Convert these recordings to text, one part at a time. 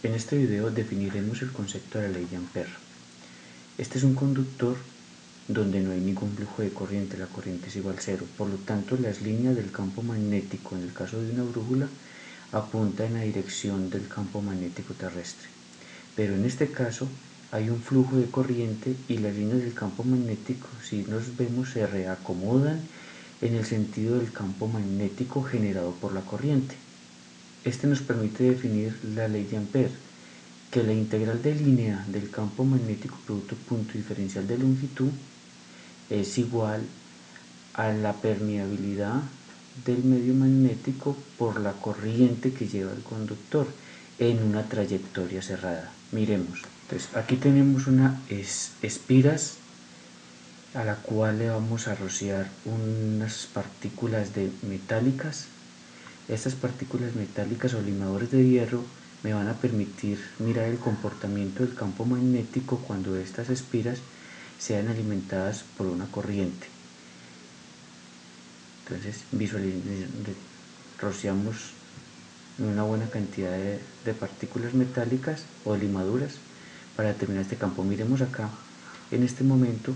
En este video definiremos el concepto de la ley de Ampère. Este es un conductor donde no hay ningún flujo de corriente, la corriente es igual a cero, por lo tanto las líneas del campo magnético en el caso de una brújula apuntan en la dirección del campo magnético terrestre, pero en este caso hay un flujo de corriente y las líneas del campo magnético, si nos vemos, se reacomodan en el sentido del campo magnético generado por la corriente. Este nos permite definir la ley de Ampère, que la integral de línea del campo magnético producto punto diferencial de longitud es igual a la permeabilidad del medio magnético por la corriente que lleva el conductor en una trayectoria cerrada. Miremos, entonces aquí tenemos unas espiras a la cual le vamos a rociar unas partículas metálicas. Estas partículas metálicas o limadores de hierro me van a permitir mirar el comportamiento del campo magnético cuando estas espiras sean alimentadas por una corriente. Entonces rociamos una buena cantidad de partículas metálicas o limaduras para determinar este campo. Miremos acá en este momento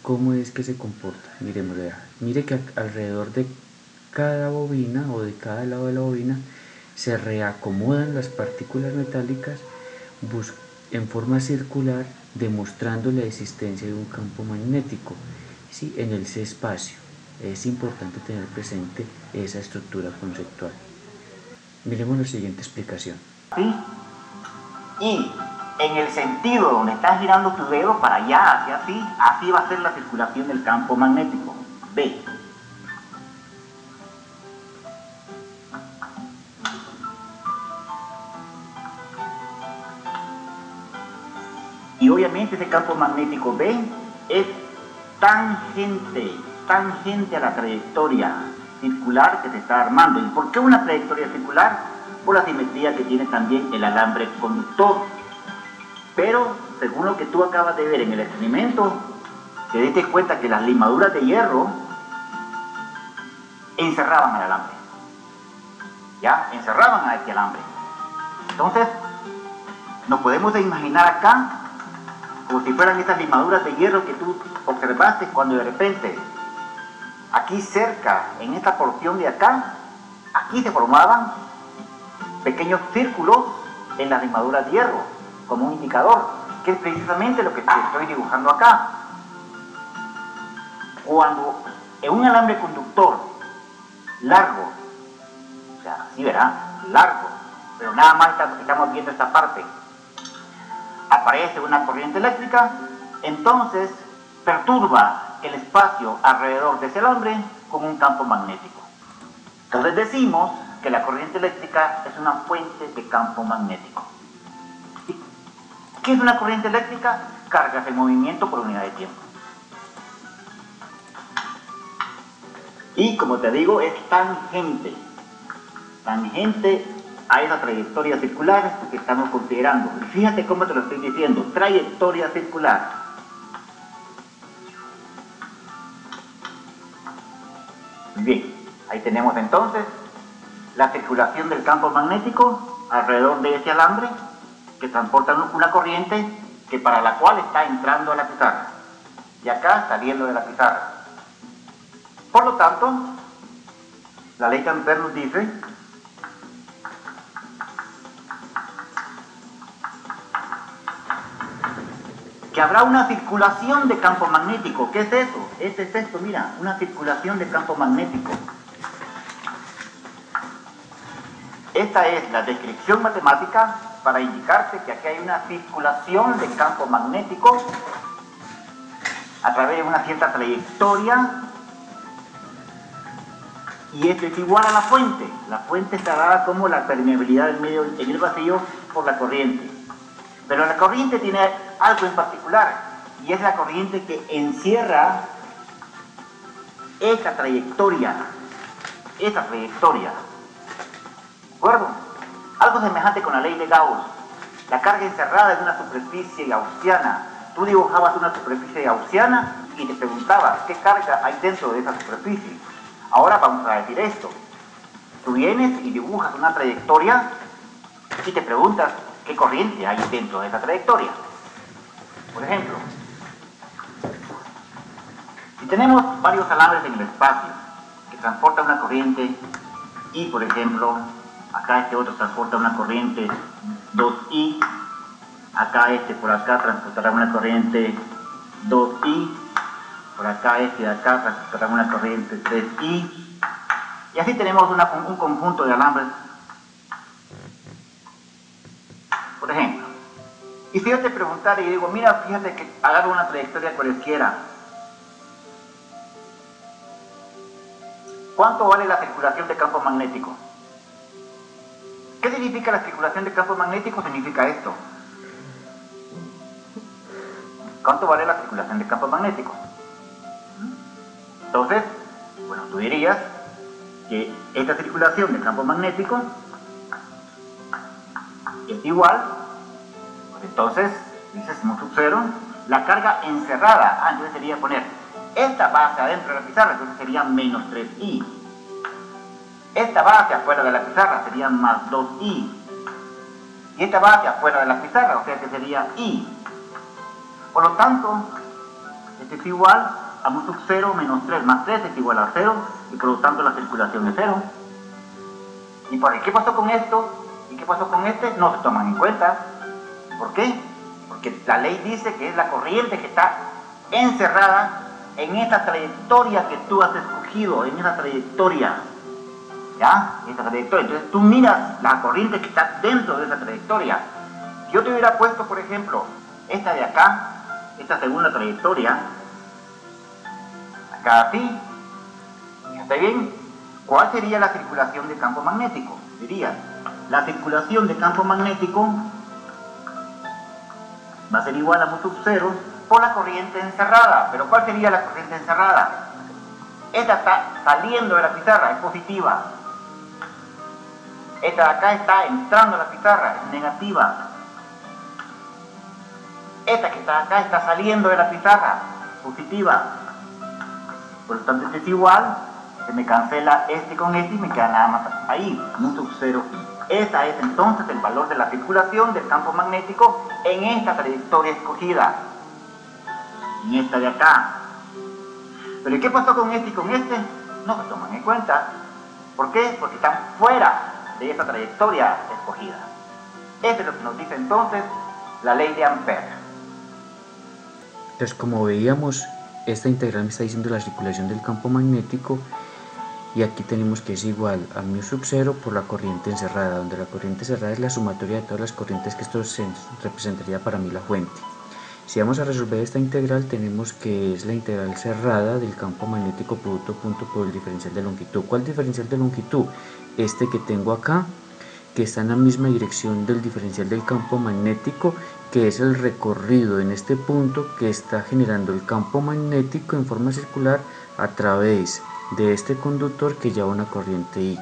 cómo es que se comporta. Miremos, mire que alrededor de cada bobina o de cada lado de la bobina se reacomodan las partículas metálicas en forma circular, demostrando la existencia de un campo magnético, ¿sí?, en el C espacio. Es importante tener presente esa estructura conceptual. Miremos la siguiente explicación. ¿Sí? Y en el sentido donde estás girando tu dedo para allá, hacia así va a ser la circulación del campo magnético. B. Y obviamente ese campo magnético B es tangente a la trayectoria circular que se está armando. ¿Y por qué una trayectoria circular? Por la simetría que tiene también el alambre conductor. Pero, según lo que tú acabas de ver en el experimento, te diste cuenta que las limaduras de hierro encerraban el alambre. ¿Ya? Encerraban a este alambre. Entonces, nos podemos imaginar acá como si fueran estas limaduras de hierro que tú observaste cuando de repente, aquí cerca, en esta porción de acá, aquí se formaban pequeños círculos en las limaduras de hierro, como un indicador, que es precisamente lo que te estoy dibujando acá. Cuando en un alambre conductor largo, o sea, así verá, largo, pero nada más estamos viendo esta parte, aparece una corriente eléctrica, entonces perturba el espacio alrededor de ese alambre con un campo magnético. Entonces decimos que la corriente eléctrica es una fuente de campo magnético. ¿Qué es una corriente eléctrica? Cargas en movimiento por unidad de tiempo. Y como te digo, es tangente a esa trayectoria circular que estamos considerando. Y fíjate cómo te lo estoy diciendo, trayectoria circular. Bien, ahí tenemos entonces la circulación del campo magnético alrededor de ese alambre que transporta una corriente para la cual está entrando a la pizarra y acá saliendo de la pizarra. Por lo tanto, la ley de Ampère nos dice que habrá una circulación de campo magnético. ¿Qué es eso? Este es esto, mira, una circulación de campo magnético. Esta es la descripción matemática para indicarte que aquí hay una circulación de campo magnético a través de una cierta trayectoria, y esto es igual a la fuente. La fuente está dada como la permeabilidad del medio en el vacío por la corriente. Pero la corriente tiene algo en particular, y es la corriente que encierra esta trayectoria. ¿De acuerdo? Algo semejante con la ley de Gauss. La carga encerrada en una superficie gaussiana. Tú dibujabas una superficie gaussiana y te preguntabas qué carga hay dentro de esa superficie. Ahora vamos a decir esto. Tú vienes y dibujas una trayectoria y te preguntas qué corriente hay dentro de esa trayectoria. Por ejemplo, si tenemos varios alambres en el espacio que transportan una corriente I, por ejemplo, acá este otro transporta una corriente 2I, acá este por acá transportará una corriente 2I, por acá este de acá transportará una corriente 3I, y así tenemos un conjunto de alambres. Por ejemplo, y si yo te preguntara y digo, mira, fíjate que agarro una trayectoria cualesquiera, ¿cuánto vale la circulación de campo magnético? ¿Qué significa la circulación de campo magnético? Significa esto. ¿Cuánto vale la circulación de campo magnético? Entonces, bueno, tú dirías que esta circulación de campo magnético es igual, pues entonces, dices mu sub 0, la carga encerrada, entonces sería poner esta va hacia adentro de la pizarra, entonces sería menos 3I. Esta va hacia afuera de la pizarra, sería más 2I. Y esta va hacia afuera de la pizarra, o sea que sería I. Por lo tanto, este es igual a mu sub 0 menos 3 más 3 es igual a 0, y por lo tanto la circulación es 0. ¿Y por qué pasó con esto? ¿Y qué pasó con este? No se toman en cuenta. ¿Por qué? Porque la ley dice que es la corriente que está encerrada en esta trayectoria que tú has escogido, en esa trayectoria. ¿Ya? Esta trayectoria. Entonces tú miras la corriente que está dentro de esa trayectoria. Si yo te hubiera puesto, por ejemplo, esta de acá, esta segunda trayectoria, acá así, fíjate bien, ¿cuál sería la circulación de campo magnético? Diría, la circulación de campo magnético va a ser igual a mu sub 0 por la corriente encerrada. ¿Pero cuál sería la corriente encerrada? Esta está saliendo de la pizarra, es positiva. Esta de acá está entrando a la pizarra, es negativa. Esta que está acá está saliendo de la pizarra, positiva. Por lo tanto, este es igual, se me cancela este con este y me queda nada más ahí, mu sub 0. Ese es entonces el valor de la circulación del campo magnético en esta trayectoria escogida. En esta de acá. Pero ¿qué pasó con este y con este? No se toman en cuenta. ¿Por qué? Porque están fuera de esa trayectoria escogida. Esto es lo que nos dice entonces la ley de Ampère. Entonces, como veíamos, esta integral me está diciendo la circulación del campo magnético, y aquí tenemos que es igual a mu sub 0 por la corriente encerrada, donde la corriente encerrada es la sumatoria de todas las corrientes, que esto se representaría para mí la fuente. Si vamos a resolver esta integral, tenemos que es la integral cerrada del campo magnético producto punto por el diferencial de longitud. ¿Cuál diferencial de longitud? Este que tengo acá, que está en la misma dirección del diferencial del campo magnético, que es el recorrido en este punto que está generando el campo magnético en forma circular a través de este conductor que lleva una corriente I.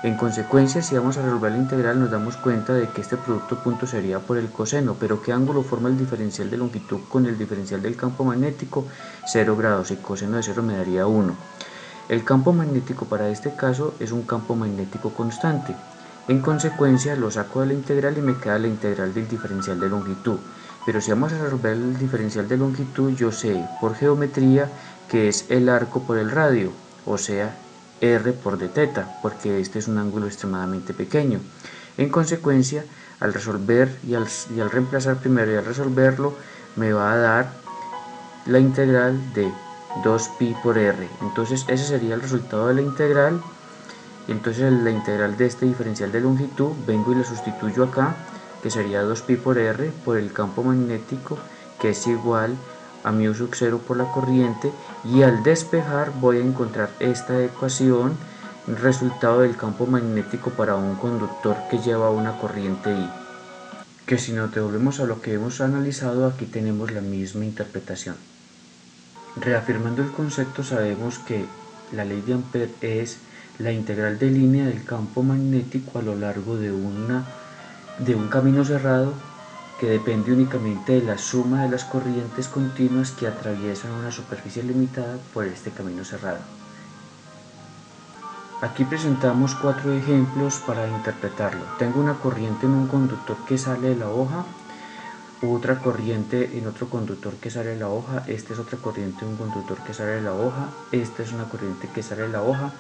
En consecuencia, si vamos a resolver la integral, nos damos cuenta de que este producto punto sería por el coseno. ¿Pero qué ángulo forma el diferencial de longitud con el diferencial del campo magnético? 0 grados, y coseno de 0 me daría 1. El campo magnético para este caso es un campo magnético constante. En consecuencia, lo saco de la integral y me queda la integral del diferencial de longitud. Pero si vamos a resolver el diferencial de longitud, yo sé por geometría que es el arco por el radio, o sea, r por d teta, porque este es un ángulo extremadamente pequeño. En consecuencia, al resolver y al reemplazar primero y al resolverlo, me va a dar la integral de 2pi por r. Entonces ese sería el resultado de la integral. Y entonces la integral de este diferencial de longitud, vengo y le sustituyo acá, que sería 2pi por r por el campo magnético, que es igual a mu sub 0 por la corriente, y al despejar voy a encontrar esta ecuación, resultado del campo magnético para un conductor que lleva una corriente I. Que si nos devolvemos a lo que hemos analizado, aquí tenemos la misma interpretación. Reafirmando el concepto, sabemos que la ley de Ampère es la integral de línea del campo magnético a lo largo de un camino cerrado que depende únicamente de la suma de las corrientes continuas que atraviesan una superficie limitada por este camino cerrado. Aquí presentamos 4 ejemplos para interpretarlo. Tengo una corriente en un conductor que sale de la hoja, otra corriente en otro conductor que sale de la hoja, esta es otra corriente en un conductor que sale de la hoja, esta es una corriente que sale de la hoja,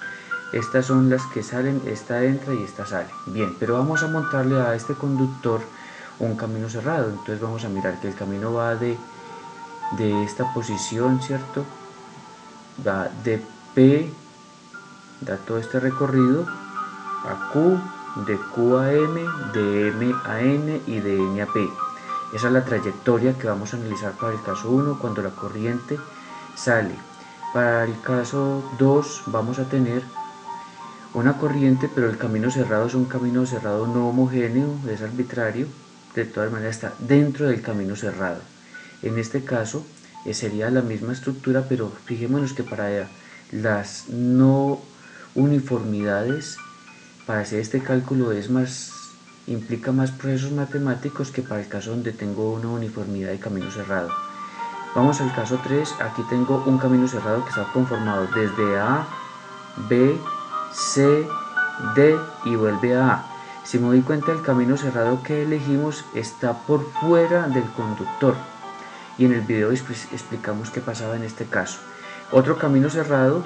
estas son las que salen, esta entra y esta sale. Bien, pero vamos a montarle a este conductor un camino cerrado, entonces vamos a mirar que el camino va de esta posición, ¿cierto? Va de P, da todo este recorrido a Q, de Q a M, de M a N y de N a P. Esa es la trayectoria que vamos a analizar para el caso 1 cuando la corriente sale. Para el caso 2 vamos a tener una corriente, pero el camino cerrado es un camino cerrado no homogéneo, es arbitrario, de todas maneras está dentro del camino cerrado. En este caso sería la misma estructura, pero fijémonos que para las no uniformidades, para hacer este cálculo implica más procesos matemáticos que para el caso donde tengo una uniformidad de camino cerrado. Vamos al caso 3, aquí tengo un camino cerrado que está conformado desde A, B, C, D y vuelve a A. Si me doy cuenta, el camino cerrado que elegimos está por fuera del conductor y en el video explicamos qué pasaba en este caso. Otro camino cerrado,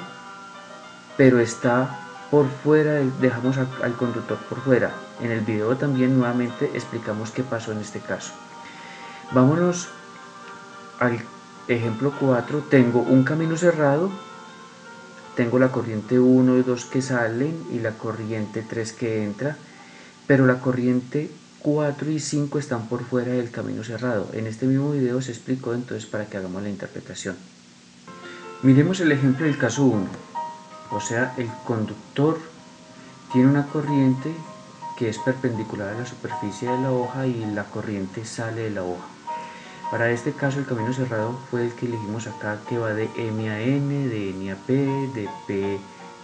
pero está por fuera, dejamos al conductor por fuera. En el video también nuevamente explicamos qué pasó en este caso. Vámonos al ejemplo 4. Tengo un camino cerrado, tengo la corriente 1 y 2 que salen y la corriente 3 que entra, pero la corriente 4 y 5 están por fuera del camino cerrado. En este mismo video se explicó, entonces para que hagamos la interpretación. Miremos el ejemplo del caso 1. O sea, el conductor tiene una corriente que es perpendicular a la superficie de la hoja y la corriente sale de la hoja. Para este caso el camino cerrado fue el que elegimos acá, que va de M a N, de N a P, de P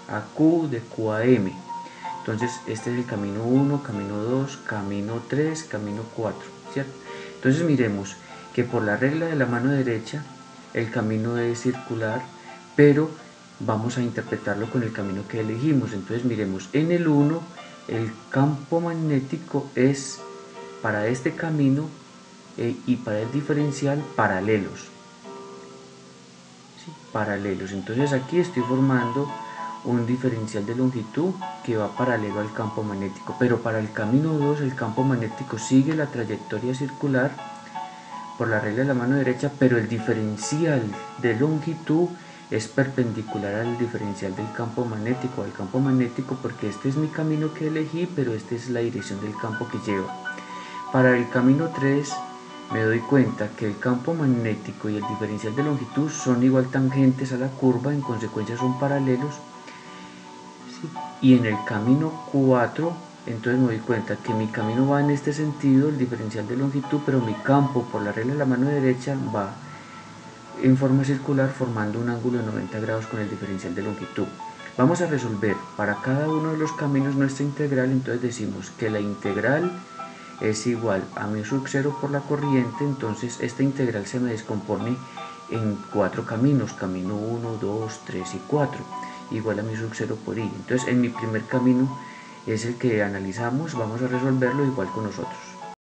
a Q, de Q a M. Entonces este es el camino 1, camino 2, camino 3, camino 4, ¿cierto? Entonces miremos que por la regla de la mano derecha el camino es circular, pero vamos a interpretarlo con el camino que elegimos. Entonces miremos, en el 1 el campo magnético es para este camino y para el diferencial paralelos, ¿sí? Paralelos. Entonces aquí estoy formando un diferencial de longitud que va paralelo al campo magnético, pero para el camino 2 el campo magnético sigue la trayectoria circular por la regla de la mano derecha, pero el diferencial de longitud es perpendicular al diferencial del campo magnético, porque este es mi camino que elegí, pero esta es la dirección del campo que lleva. Para el camino 3 me doy cuenta que el campo magnético y el diferencial de longitud son igual tangentes a la curva, en consecuencia son paralelos, ¿sí? Y en el camino 4 entonces me doy cuenta que mi camino va en este sentido, el diferencial de longitud, pero mi campo por la regla de la mano derecha va en forma circular formando un ángulo de 90 grados con el diferencial de longitud. Vamos a resolver para cada uno de los caminos nuestra integral, entonces decimos que la integral es igual a mu sub 0 por la corriente, entonces esta integral se me descompone en 4 caminos, camino 1, 2, 3 y 4, igual a mu sub 0 por i. Entonces en mi primer camino es el que analizamos, vamos a resolverlo igual con nosotros.